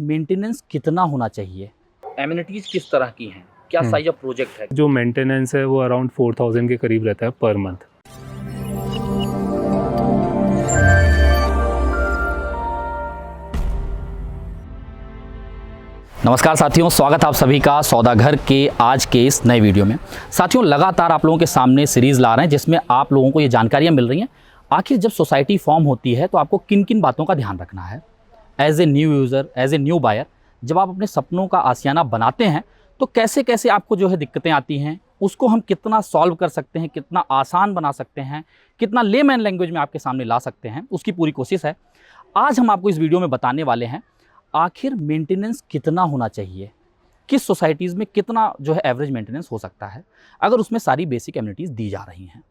Maintenance कितना होना चाहिए, एमिनिटीज किस तरह की हैं, क्या साइज ऑफ प्रोजेक्ट है? जो मेंटेनेंस है वो अराउंड 4000 के करीब रहता है पर मंथ। नमस्कार साथियों, स्वागत है आप सभी का सौदागर के आज के इस नए वीडियो में। साथियों, लगातार आप लोगों के सामने सीरीज़ ला रहे हैं जिसमें आप लोगों को ये जानकारियाँ मिल रही हैं आखिर जब सोसाइटी फॉर्म होती है तो आपको किन किन बातों का ध्यान रखना है। As a new user, as a new buyer, जब आप अपने सपनों का आशियाना बनाते हैं तो कैसे कैसे आपको जो है दिक्कतें आती हैं, उसको हम कितना सॉल्व कर सकते हैं, कितना आसान बना सकते हैं, कितना लेमैन लैंग्वेज में आपके सामने ला सकते हैं, उसकी पूरी कोशिश है। आज हम आपको इस वीडियो में बताने वाले हैं आखिर मेंटेनेंस कितना होना चाहिए, किस सोसाइटीज़ में कितना जो है एवरेज मेंटेनेंस हो सकता है अगर उसमें सारी बेसिक एमिनिटीज़ दी जा रही हैं।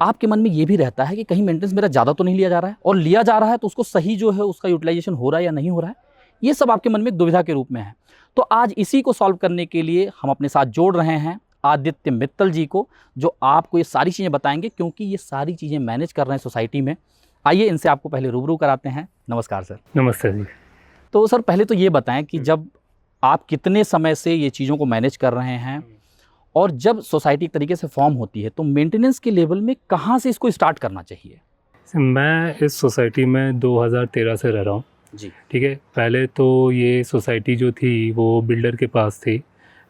आपके मन में ये भी रहता है कि कहीं मेंटेनेंस मेरा ज़्यादा तो नहीं लिया जा रहा है, और लिया जा रहा है तो उसको सही जो है उसका यूटिलाइजेशन हो रहा है या नहीं हो रहा है, ये सब आपके मन में एक दुविधा के रूप में है। तो आज इसी को सॉल्व करने के लिए हम अपने साथ जोड़ रहे हैं आदित्य मित्तल जी को, जो आपको ये सारी चीज़ें बताएंगे, क्योंकि ये सारी चीज़ें मैनेज कर रहे हैं सोसाइटी में। आइए इनसे आपको पहले रूबरू कराते हैं। नमस्कार सर। नमस्ते जी। तो सर पहले तो ये बताएं कि जब आप कितने समय से ये चीज़ों को मैनेज कर रहे हैं, और जब सोसाइटी एक तरीके से फॉर्म होती है तो मेंटेनेंस के लेवल में कहाँ से इसको स्टार्ट करना चाहिए? मैं इस सोसाइटी में 2013 से रह रहा हूँ जी। ठीक है। पहले तो ये सोसाइटी जो थी वो बिल्डर के पास थी,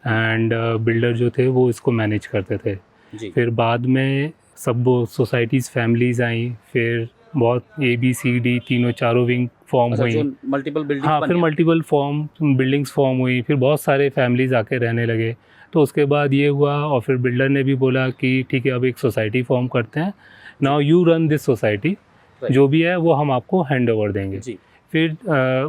एंड बिल्डर जो थे वो इसको मैनेज करते थे जी। फिर बाद में सब सोसाइटीज़ फैमिलीज़ आई, फिर बहुत ABCD तीनों चारों विंग फॉर्म हुई, मल्टीपल बिल्डिंग, हाँ, फिर मल्टीपल बिल्डिंग्स फॉर्म हुई, फिर बहुत सारे फैमिलीज़ आके रहने लगे। तो उसके बाद ये हुआ, और फिर बिल्डर ने भी बोला कि ठीक है अब एक सोसाइटी फॉर्म करते हैं, now you run this society, जो भी है वो हम आपको हैंड ओवर देंगे जी। फिर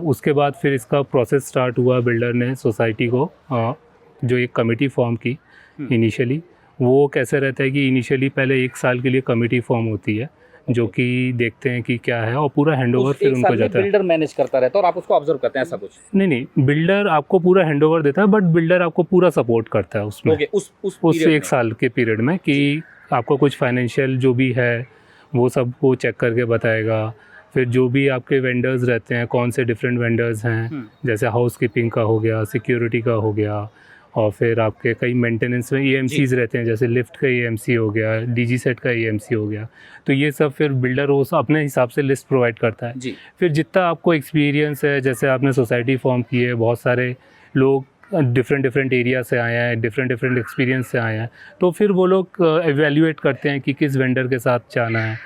उसके बाद फिर इसका प्रोसेस स्टार्ट हुआ। बिल्डर ने सोसाइटी को जो एक कमेटी फॉर्म की इनिशियली, वो कैसे रहता है कि इनिशियली पहले 1 साल के लिए कमेटी फॉर्म होती है जो कि देखते हैं कि क्या है, और पूरा हैंडओवर फिर उनको जाता है। बिल्डर मैनेज करता रहता है और आप उसको ऑब्जर्व करते हैं, ऐसा कुछ? नहीं, बिल्डर आपको पूरा हैंडओवर देता है, बट बिल्डर आपको पूरा सपोर्ट करता है उसमें। उस 1 साल के पीरियड में कि आपको कुछ फाइनेंशियल जो भी है वो सब वो चेक करके बताएगा। फिर जो भी आपके वेंडर्स रहते हैं, कौन से डिफरेंट वेंडर्स हैं, जैसे हाउस कीपिंग का हो गया, सिक्योरिटी का हो गया, और फिर आपके कई मेंटेनेंस में EMCs रहते हैं, जैसे लिफ्ट का EMC हो गया, DG सेट का EMC हो गया। तो ये सब फिर बिल्डर वो अपने हिसाब से लिस्ट प्रोवाइड करता है जी। फिर जितना आपको एक्सपीरियंस है, जैसे आपने सोसाइटी फॉर्म की है, बहुत सारे लोग डिफरेंट एरिया से आए हैं, डिफरेंट एक्सपीरियंस से आए हैं, तो फिर वो लोग एवेल्यूएट करते हैं कि किस वेंडर के साथ जाना है,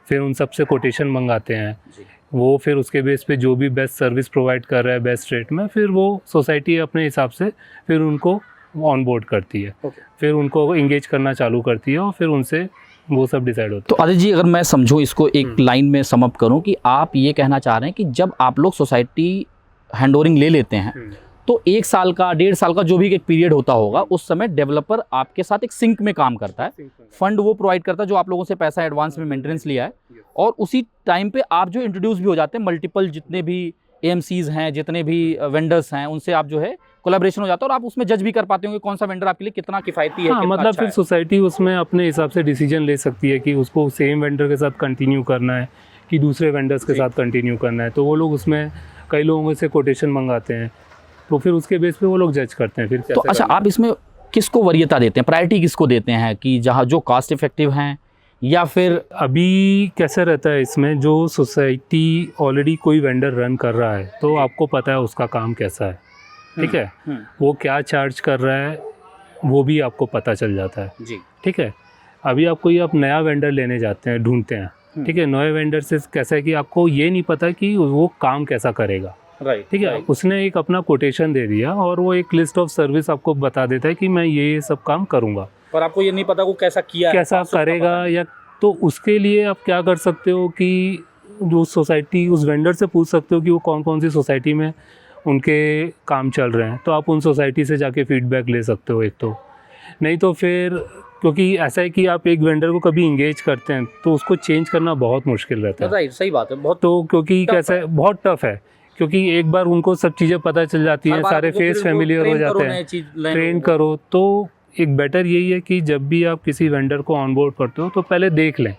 फिर उन सब से कोटेशन मंगाते हैं जी। वो फिर उसके बेस पे जो भी बेस्ट सर्विस प्रोवाइड कर रहा है बेस्ट रेट में, फिर वो सोसाइटी अपने हिसाब से फिर उनको ऑन बोर्ड करती है फिर उनको एंगेज करना चालू करती है, और फिर उनसे वो सब डिसाइड होता है। तो आदित्य जी, अगर मैं समझूं इसको एक लाइन में सम अप करूं कि आप ये कहना चाह रहे हैं कि जब आप लोग सोसाइटी हैंडओवरिंग ले लेते हैं तो 1 साल का 1.5 साल का जो भी एक पीरियड होता होगा, उस समय डेवलपर आपके साथ एक सिंक में काम करता है, फंड वो प्रोवाइड करता है जो आप लोगों से पैसा एडवांस में मेंटेनेंस लिया है, और उसी टाइम पे आप जो इंट्रोड्यूस भी हो जाते हैं, मल्टीपल जितने भी AMCs हैं, जितने भी वेंडर्स हैं, उनसे आप जो है कोलैबोरेशन हो जाता है, और आप उसमें जज भी कर पाते होंगे कौन सा वेंडर आपके लिए कितना किफ़ायती है। हाँ, मतलब अच्छा फिर सोसाइटी उसमें अपने हिसाब से डिसीजन ले सकती है कि उसको सेम वेंडर के साथ कंटिन्यू करना है कि दूसरे वेंडर्स के साथ कंटिन्यू करना है। तो वो लोग उसमें कई लोगों से कोटेशन मंगाते हैं, तो फिर उसके बेस पे वो लोग जज करते हैं फिर। तो अच्छा, आप इसमें किसको वरीयता देते हैं, प्रायोरिटी किसको देते हैं, कि जहाँ जो कॉस्ट इफेक्टिव हैं, या फिर अभी कैसे रहता है इसमें, जो सोसाइटी ऑलरेडी कोई वेंडर रन कर रहा है तो आपको पता है उसका काम कैसा है, ठीक है, वो क्या चार्ज कर रहा है वो भी आपको पता चल जाता है जी। ठीक है, अभी आप कोई आप नया वेंडर लेने जाते हैं, ढूंढते हैं, ठीक है, नए वेंडर से कैसा है कि आपको ये नहीं पता कि वो काम कैसा करेगा, राइट, ठीक है, उसने एक अपना कोटेशन दे दिया और वो एक लिस्ट ऑफ सर्विस आपको बता देता है कि मैं ये सब काम करूँगा, पर आपको ये नहीं पता वो कैसा किया, कैसा करेगा, या तो उसके लिए आप क्या कर सकते हो कि जो सोसाइटी उस वेंडर से पूछ सकते हो कि वो कौन कौन सी सोसाइटी में उनके काम चल रहे हैं, तो आप उन सोसाइटी से जाके फीडबैक ले सकते हो एक तो। नहीं तो फिर क्योंकि ऐसा है कि आप एक वेंडर को कभी इंगेज करते हैं तो उसको चेंज करना बहुत मुश्किल रहता है, राइट, सही बात है, बहुत। तो क्योंकि कैसा है, बहुत टफ है, क्योंकि एक बार उनको सब चीज़ें पता चल जाती हैं, सारे फेस फैमिलियर हो जाते हैं, ट्रेन करो। तो एक बेटर यही है कि जब भी आप किसी वेंडर को ऑनबोर्ड करते हो तो पहले देख लें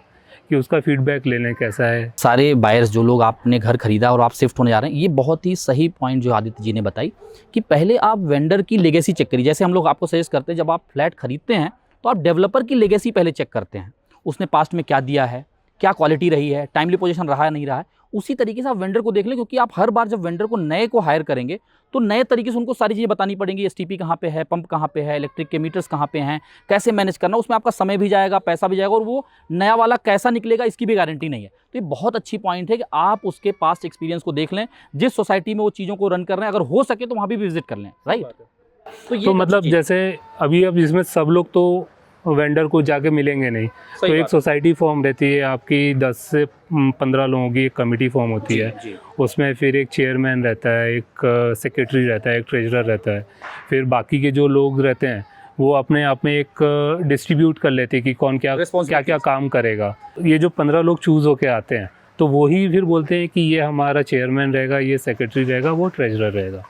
कि उसका फीडबैक ले लें कैसा है। सारे बायर्स जो लोग आपने घर खरीदा और आप शिफ्ट होने जा रहे हैं, ये बहुत ही सही पॉइंट जो आदित्य जी ने बताई कि पहले आप वेंडर की लेगेसी चेक करिए। जैसे हम लोग आपको सजेस्ट करते हैं, जब आप फ्लैट खरीदते हैं तो आप डेवलपर की लेगेसी पहले चेक करते हैं, उसने पास्ट में क्या दिया है, क्या क्वालिटी रही है, टाइमली पोजीशन रहा है नहीं रहा है। उसी तरीके से आप वेंडर को देख लें, क्योंकि आप हर बार जब वेंडर को नए को हायर करेंगे तो नए तरीके से उनको सारी चीज़ें बतानी पड़ेंगी। एसटीपी कहाँ पे है, पंप कहाँ पे है, इलेक्ट्रिक के मीटर्स कहाँ पे हैं, कैसे मैनेज करना, उसमें आपका समय भी जाएगा, पैसा भी जाएगा, और वो नया वाला कैसा निकलेगा इसकी भी गारंटी नहीं है। तो ये बहुत अच्छी पॉइंट है कि आप उसके पास्ट एक्सपीरियंस को देख लें, जिस सोसाइटी में वो चीज़ों को रन कर रहे हैं, अगर हो सके तो वहाँ भी विजिट कर लें, राइट। तो मतलब जैसे अभी अब इसमें सब लोग तो वेंडर को जाके मिलेंगे नहीं, तो एक सोसाइटी फॉर्म रहती है आपकी, 10 से 15 लोगों की एक कमेटी फॉर्म होती है। उसमें फिर एक चेयरमैन रहता है, एक सेक्रेटरी रहता है, एक ट्रेजरर रहता है, फिर बाकी के जो लोग रहते हैं वो अपने आप में एक डिस्ट्रीब्यूट कर लेते हैं कि कौन क्या क्या क्या काम करेगा। ये जो 15 लोग चूज़ होके आते हैं तो वही फिर बोलते हैं कि ये हमारा चेयरमैन रहेगा, ये सेक्रेटरी रहेगा, वो ट्रेजरर रहेगा।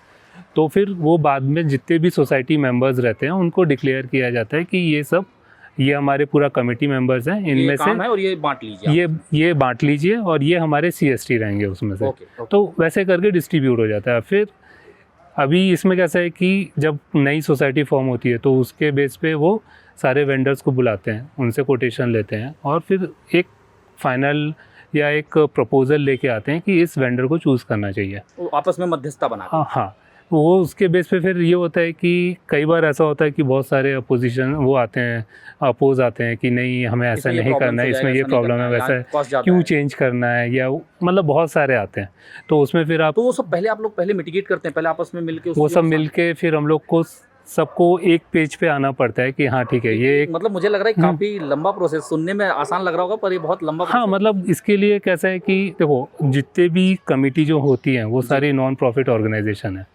तो फिर वो बाद में जितने भी सोसाइटी मेंबर्स रहते हैं उनको डिक्लेयर किया जाता है कि ये हमारे पूरा कमेटी मेंबर्स हैं, इनमें से है और ये बांट लीजिए, ये बांट लीजिए और ये हमारे CST रहेंगे उसमें से। तो वैसे करके डिस्ट्रीब्यूट हो जाता है। फिर अभी इसमें कैसा है कि जब नई सोसाइटी फॉर्म होती है तो उसके बेस पे वो सारे वेंडर्स को बुलाते हैं, उनसे कोटेशन लेते हैं और फिर एक फाइनल या एक प्रपोजल लेके आते हैं कि इस वेंडर को चूज़ करना चाहिए। आपस में मध्यस्थता बना। हाँ, वो उसके बेस पे फिर ये होता है कि कई बार ऐसा होता है कि बहुत सारे अपोजिशन वो आते हैं, अपोज आते हैं कि नहीं हमें ऐसा नहीं करना है, इसमें ये प्रॉब्लम है, वैसा क्यों चेंज करना है, या मतलब बहुत सारे आते हैं। तो उसमें फिर आप तो वो सब पहले आप लोग पहले मिटिगेट करते हैं, पहले आपस में मिलके वो सब मिलके फिर हम लोग को सबको एक पेज पे आना पड़ता है कि हाँ ठीक है ये एक, मतलब मुझे लग रहा है काफ़ी लंबा प्रोसेस, सुनने में आसान लग रहा होगा पर ये बहुत लंबा। हाँ, मतलब इसके लिए कैसा है कि देखो जितने भी कमेटी जो होती हैं वो सारी नॉन प्रॉफिट ऑर्गेनाइजेशन है,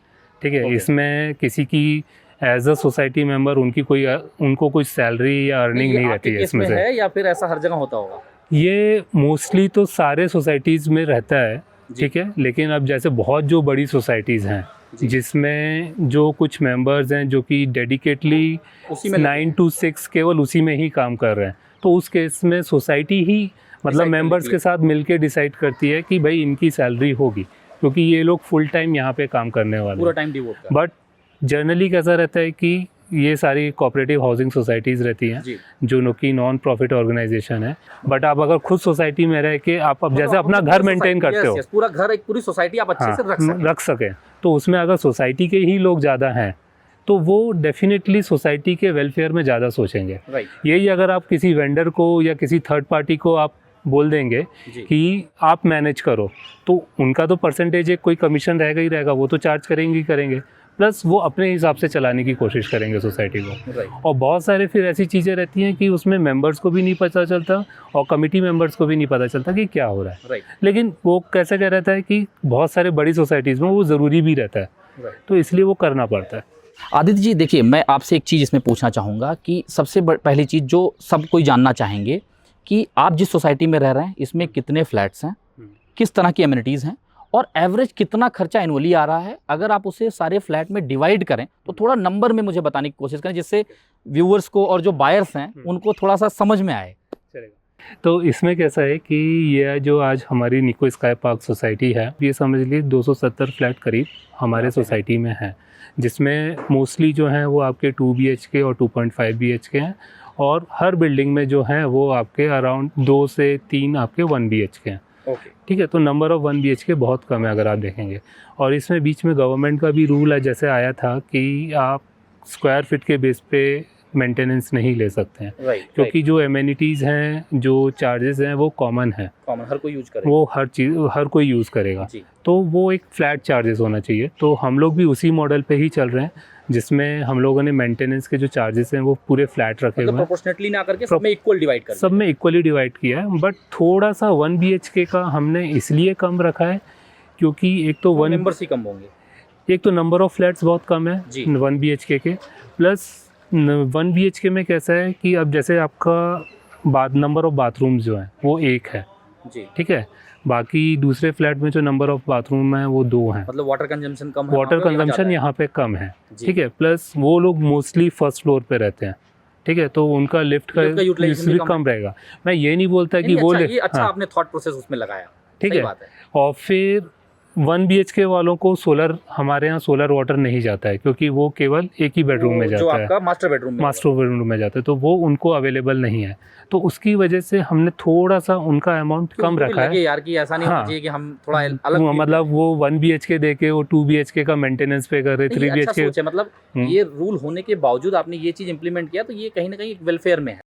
ठीक है। इसमें किसी की एज अ सोसाइटी मेंबर उनको कोई सैलरी या अर्निंग नहीं रहती है इसमें से, है या फिर ऐसा हर जगह होता होगा? ये मोस्टली तो सारे सोसाइटीज़ में रहता है, ठीक है। लेकिन अब जैसे बहुत जो बड़ी सोसाइटीज़ हैं जिसमें जो कुछ मेंबर्स हैं जो कि डेडिकेटली 9 to 6 केवल उसी में ही काम कर रहे हैं, तो उस केस में सोसाइटी ही मतलब मेंबर्स के साथ मिलके डिसाइड करती है कि भाई इनकी सैलरी होगी, क्योंकि ये लोग फुल टाइम यहाँ पे काम करने वाले पूरा टाइम डिवोट कर। बट जनरली कैसा रहता है कि ये सारी कोऑपरेटिव हाउसिंग सोसाइटीज़ रहती हैं जो कि नॉन प्रॉफिट ऑर्गेनाइजेशन है। बट आप अगर खुद सोसाइटी में रह के आप अब जैसे अपना घर मेंटेन करते हो, पूरा घर एक पूरी सोसाइटी आप अच्छे से रख सकें, तो उसमें अगर सोसाइटी के ही लोग ज़्यादा हैं तो वो डेफिनेटली सोसाइटी के वेलफेयर में ज़्यादा सोचेंगे। यही अगर आप किसी वेंडर को या किसी थर्ड पार्टी को आप बोल देंगे कि आप मैनेज करो, तो उनका तो परसेंटेज एक कोई कमीशन रहेगा ही रहेगा, वो तो चार्ज करेंगे, प्लस वो अपने हिसाब से चलाने की कोशिश करेंगे सोसाइटी को। और बहुत सारे फिर ऐसी चीज़ें रहती हैं कि उसमें मेंबर्स को भी नहीं पता चलता और कमेटी मेंबर्स को भी नहीं पता चलता कि क्या हो रहा है। लेकिन वो कैसे क्या रहता है कि बहुत सारे बड़ी सोसाइटीज़ में वो ज़रूरी भी रहता है, तो इसलिए वो करना पड़ता है। आदित्य जी देखिए, मैं आपसे एक चीज़ इसमें पूछना चाहूँगा कि सबसे पहली चीज़ जो सब कोई जानना चाहेंगे कि आप जिस सोसाइटी में रह रहे हैं इसमें कितने फ्लैट्स हैं, किस तरह की एमिनिटीज़ हैं और एवरेज कितना खर्चा एनुअली आ रहा है। अगर आप उसे सारे फ्लैट में डिवाइड करें तो थोड़ा नंबर में मुझे बताने की कोशिश करें, जिससे व्यूअर्स को और जो बायर्स हैं उनको थोड़ा सा समझ में आए। तो इसमें कैसा है कि ये जो आज हमारी निको स्काई पार्क सोसाइटी है, ये समझ लीजिए 270 फ्लैट करीब हमारे सोसाइटी में है, जिसमें मोस्टली जो हैं वो आपके 2 BHK और 2.5 BHK हैं, और हर बिल्डिंग में जो हैं वो आपके अराउंड 2 से 3 आपके 1 BHK हैं। ठीक है, तो नंबर ऑफ़ 1 BHK बहुत कम है अगर आप देखेंगे। और इसमें बीच में गवर्नमेंट का भी रूल है, जैसे आया था कि आप स्क्वायर फीट के बेस पे मेंटेनेंस नहीं ले सकते हैं, क्योंकि जो एमेनिटीज़ हैं, जो चार्जेस हैं वो कॉमन है, हर कोई यूज करेगा, वो हर कोई यूज़ करेगा, तो वो एक फ्लैट चार्जेस होना चाहिए। तो हम लोग भी उसी मॉडल पे ही चल रहे हैं, जिसमें हम लोगों ने मेंटेनेंस के जो चार्जेस हैं वो पूरे फ्लैट रखे हुए हैं, प्रोपोर्शनली ना करके सब में इक्वल डिवाइड कर, सब में इक्वली डिवाइड किया है। बट थोड़ा सा 1 BHK का हमने इसलिए कम रखा है क्योंकि एक तो मेंबर्स ही कम होंगे, एक तो नंबर ऑफ़ फ्लैट्स बहुत कम है 1 BHK के, प्लस 1 BHK में कैसा है कि अब जैसे आपका नंबर ऑफ़ बाथरूम्स जो हैं वो 1 है, ठीक है, बाकी दूसरे फ्लैट में जो नंबर ऑफ़ बाथरूम है वो 2 हैं, मतलब वाटर कंजम्पशन कम है, वाटर कंजम्पशन यहाँ पे कम है, ठीक है। प्लस वो लोग मोस्टली फर्स्ट फ्लोर पे रहते हैं, ठीक है, तो उनका लिफ्ट का यूटिलाइजेशन भी कम रहेगा। मैं ये नहीं बोलता कि वो ये अच्छा आपने थॉट प्रोसेस उसमें लगाया, ठीक है। और फिर 1 BHK वालों को सोलर, हमारे यहाँ सोलर वाटर नहीं जाता है क्योंकि वो केवल एक ही बेडरूम में जाता है, मास्टर बेडरूम में जाता है, तो वो उनको अवेलेबल नहीं है। तो उसकी वजह से हमने थोड़ा सा उनका अमाउंट कम रखा है यार, कि ऐसा नहीं होना चाहिए कि हम थोड़ा अलग, मतलब वो 1 BHK दे के वो 2 BHK का मेंटेनेंस पे कर रहे, 3 BHK। मतलब ये रूल होने के बावजूद आपने ये चीज इंप्लीमेंट किया, तो ये कहीं ना कहीं वेलफेयर में है।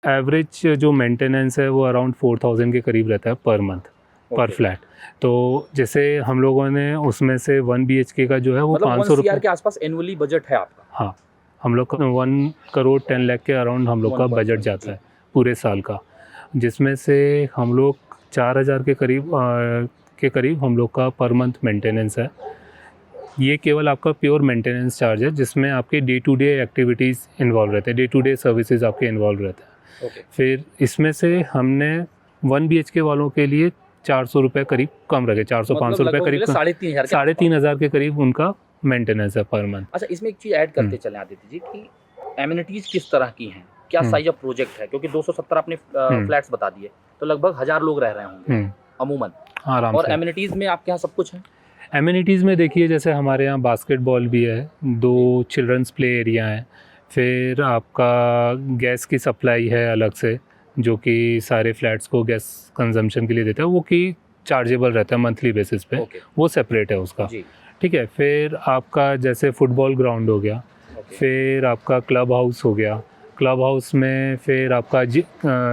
एवरेज जो मेंटेनेंस है वो अराउंड 4000 के करीब रहता है पर मंथ पर फ्लैट। तो जैसे हम लोगों ने उसमें से 1 BHK का जो है वो 500 रुपये के आसपास एनुअली बजट है आपका? हाँ, हम लोग का 1 करोड़ 10 लाख के अराउंड हम लोग का बजट जाता है पूरे साल का, जिसमें से हम लोग 4000 के करीब हम लोग का पर मंथ मेंटेनेंस है। ये केवल आपका प्योर मेंटेनेंस चार्ज है, जिसमें आपके day to day activities involve रहते हैं, डे टू डे सर्विसेज आपके इन्वॉल्व रहते हैं। फिर इसमें से हमने 1 BHK वालों के लिए 400 रुपये करीब कम रखे, 400-500 रुपये करीब, 3500 के करीब उनका मेंटेनेंस है पर मंथ। अच्छा, इसमें एक चीज़ ऐड करते चले आदित्य जी कि एमिनिटीज़ किस तरह की हैं, क्या साइज ऑफ प्रोजेक्ट है, क्योंकि 270 आपने फ्लैट्स बता दिए, तो लगभग 1000 लोग रह रहे होंगे अमूमन आराम से। और एमिनिटीज़ में आपके यहाँ सब कुछ है? एमिनिटीज़ में देखिए, जैसे हमारे यहाँ बास्केटबॉल भी है, 2 चिल्ड्रंस प्ले एरिया हैं, फिर आपका गैस की सप्लाई है अलग से, जो कि सारे फ्लैट्स को गैस कंजम्पशन के लिए देता है, वो कि चार्जेबल रहता है मंथली बेसिस पे, वो सेपरेट है उसका, ठीक है। फिर आपका जैसे फुटबॉल ग्राउंड हो गया, फिर आपका क्लब हाउस हो गया, क्लब हाउस में फिर आपका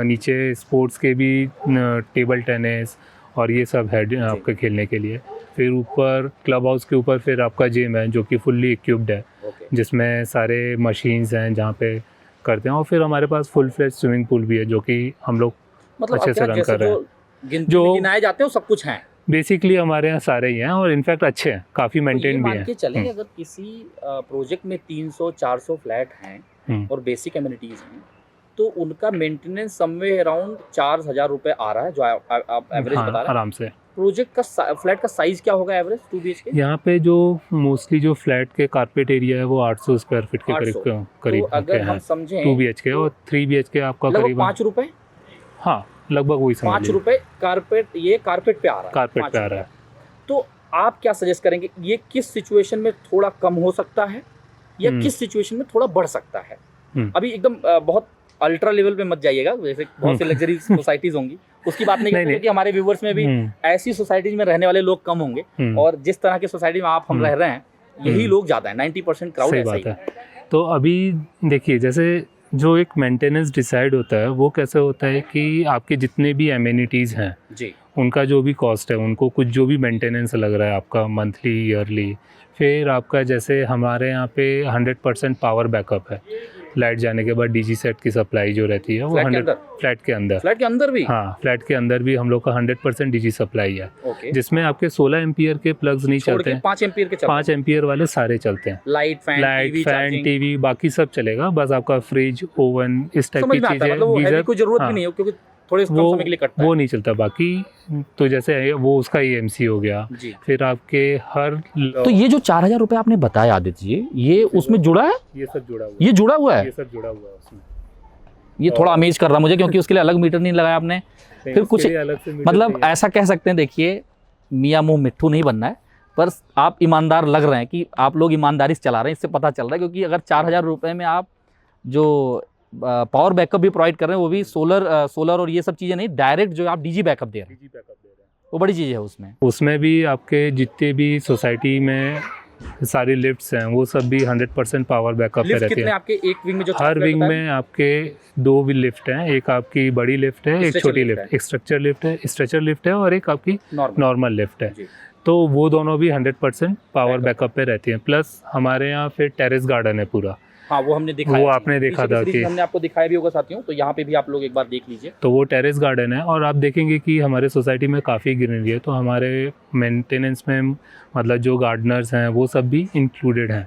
नीचे स्पोर्ट्स के भी टेबल टेनिस और ये सब है आपके खेलने के लिए। फिर ऊपर क्लब हाउस के ऊपर फिर आपका जिम है जो कि फुल्ली इक्विप्ड है, जिसमें सारे मशीन्स हैं जहाँ पे करते हैं। और फिर हमारे पास फुल फ्लेज स्विमिंग पूल भी है जो कि हम लोग अच्छे से रन कर रहे हैं। जो गिनाए जाते हैं वो सब कुछ हैं बेसिकली हमारे यहाँ सारे ही हैं, और इनफैक्ट अच्छे हैं, काफ़ी मेंटेन भी हैं। चलें अगर किसी प्रोजेक्ट में 300-400 फ्लैट हैं और बेसिक एमिनिटीज़ हैं, तो उनका मेंटेनेंस समवेयर अराउंड 4000 रुपये आ रहा है, जो आप एवरेज बता रहे हैं आराम से। प्रोजेक्ट का फ्लैट का साइज क्या होगा एवरेज 2 BHK? यहाँ पे जो मोस्टली जो फ्लैट के कारपेट एरिया है वो 800 स्क्वायर फीट के करीब तो अगर हम समझें 2 BHK और 3 BHK आपका करीब 5 रुपये, हाँ लगभग वही समझ 5 रुपये कारपेट, ये कारपेट पे आ रहा है। तो आप क्या सजेस्ट करेंगे, ये किस सिचुएशन में थोड़ा कम हो सकता है या किस सिचुएशन में थोड़ा बढ़ सकता है? अभी एकदम बहुत अल्ट्रा लेवल पे मत जाइएगा, जैसे बहुत सी लग्जरी सोसाइटीज होंगी, उसकी बात नहीं करते, क्योंकि हमारे व्यूवर्स में भी ऐसी सोसाइटीज में रहने वाले लोग कम होंगे, और जिस तरह की सोसाइटी में हम रह रहे हैं यही लोग ज़्यादा है, 90% क्राउड ऐसा ही है। तो अभी देखिए, जैसे जो एक मेंटेनेंस डिसाइड होता है वो कैसे होता है कि आपके जितने भी एमिनिटीज़ हैं जी, उनका जो भी कॉस्ट है, उनको कुछ जो भी मेंटेनेंस लग रहा है आपका मंथली ईयरली, फिर आपका जैसे हमारे यहाँ पे 100% पावर बैकअप है, लाइट जाने के बाद डीजी सेट की सप्लाई जो रहती है वो 100 फ्लैट के अंदर भी, हाँ फ्लैट के अंदर भी हम लोग का 100% डीजी सप्लाई है, जिसमें आपके 16 एम्पियर के प्लग्स नहीं चलते हैं, 5 एम्पियर वाले सारे चलते हैं, लाइट फैन टीवी बाकी सब चलेगा, बस आपका फ्रिज ओवन इस टाइप की चीज़ें, गीजर कोई जरूरत भी नहीं है क्योंकि थोड़े कम समय के लिए कटता है, वो नहीं चलता। बाकी तो जैसे वो उसका EMC हो गया, फिर आपके हर तो ये जो 4000 रुपये आपने बताया आदित्य जी, ये उसमें जुड़ा है, ये सब जुड़ा हुआ है, ये जुड़ा हुआ है, ये सब जुड़ा हुआ है उसमें। ये थोड़ा अमेज कर रहा मुझे, क्योंकि उसके लिए अलग मीटर नहीं लगाया आपने, फिर कुछ मतलब ऐसा कह सकते हैं, देखिए मियाँ मुँह मिट्ठू नहीं बनना है, पर आप ईमानदार लग रहे हैं कि आप लोग ईमानदारी से चला रहे हैं, इससे पता चल रहा है। क्योंकि अगर 4000 रुपये में आप जो पावर बैकअप भी प्रोवाइड कर रहे हैं, वो भी सोलर और ये सब चीज़ें नहीं, डायरेक्ट जो आप डीजी बैकअप दे रहे हैं, वो बड़ी चीज़ है। उसमें भी आपके जितने भी सोसाइटी में सारी लिफ्ट्स हैं वो सब भी 100% पावर बैकअप पे रहती है। आपके एक विंग में जो हर विंग में आपके 2 भी लिफ्ट हैं, एक आपकी बड़ी लिफ्ट है, एक छोटी लिफ्ट, एक स्ट्रक्चर लिफ्ट है और एक आपकी नॉर्मल लिफ्ट है। तो वो दोनों भी 100% पावर बैकअप पे रहती हैं। प्लस हमारे यहाँ फिर टेरेस गार्डन है पूरा, हाँ वो हमने दिखाया, वो आपने देखा था कि हमने आपको दिखाया भी होगा साथियों, तो यहाँ पे भी आप लोग एक बार देख लीजिए। तो वो टेरेस गार्डन है, और आप देखेंगे कि हमारे सोसाइटी में काफ़ी ग्रीनरी है, तो हमारे मेंटेनेंस में मतलब जो गार्डनर्स हैं वो सब भी इंक्लूडेड हैं।